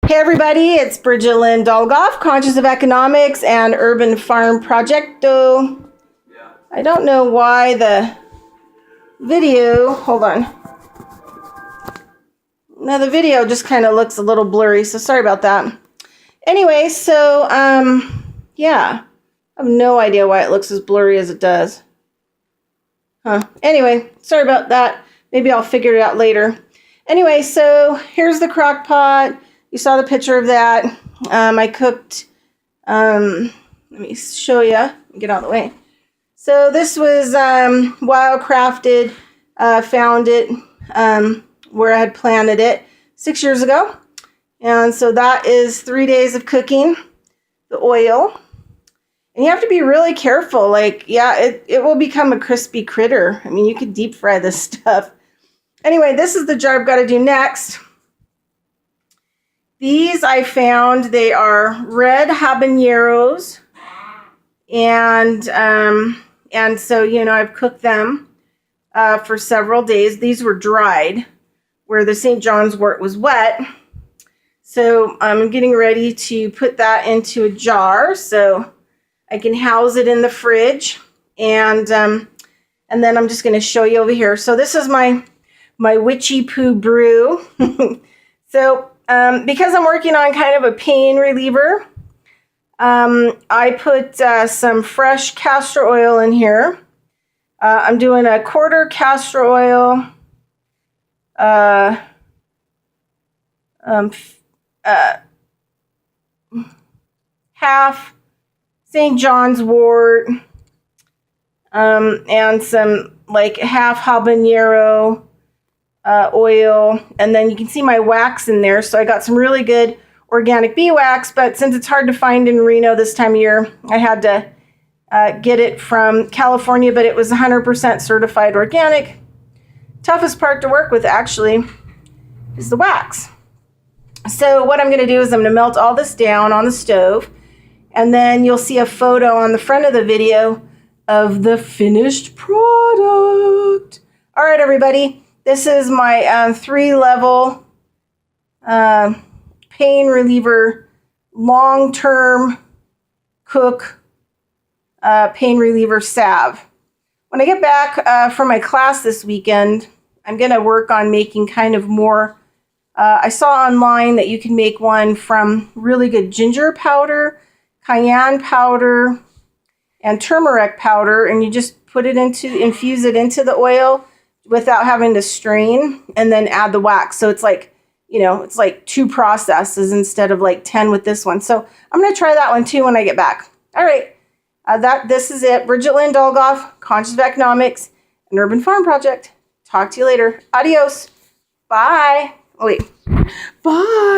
Hey everybody, it's Bridget Lynn Dolgoff, Conscious of Economics and Urban Farm Projecto. I don't know why the video, hold on. Now the video just kind of looks a little blurry, so sorry about that. Anyway, so, yeah, I have no idea why it looks as blurry as it does. Anyway, sorry about that. Maybe I'll figure it out later. Anyway, so here's the crock pot. You saw the picture of that. I cooked, let me show you, get out of the way. So this was wild crafted, found it where I had planted it 6 years ago. And so that is 3 days of cooking the oil. And you have to be really careful. Like, yeah, it will become a crispy critter. I mean, you could deep fry this stuff. Anyway, this is the jar I've got to do next. These I found, they are red habaneros, and so, you know, I've cooked them for several days. These were dried, where the St. John's wort was wet. So I'm getting ready to put that into a jar so I can house it in the fridge, and then I'm just going to show you over here. So this is my witchy poo brew. So because I'm working on kind of a pain reliever, I put some fresh castor oil in here. I'm doing a quarter castor oil, half St. John's wort, and some like half habanero oil, and then you can see my wax in there. So I got some really good organic beeswax, but since it's hard to find in Reno this time of year, I had to get it from California, but it was 100% certified organic. Toughest part to work with actually is the wax. So what I'm going to do is I'm going to melt all this down on the stove, and then you'll see a photo on the front of the video of the finished product. All right, everybody. This is my 3-level pain reliever, long-term cook pain reliever salve. When I get back from my class this weekend, I'm going to work on making kind of more. I saw online that you can make one from really good ginger powder, cayenne powder, and turmeric powder, and you just infuse it into the oil without having to strain, and then add the wax. So it's like, you know, it's like 2 processes instead of like 10 with this one. So I'm going to try that one too when I get back. All right. This is it. Bridget Lynn Dolgoff, Conscious of Economics and Urban Farm Project. Talk to you later. Adios. Bye. Oh, wait. Bye.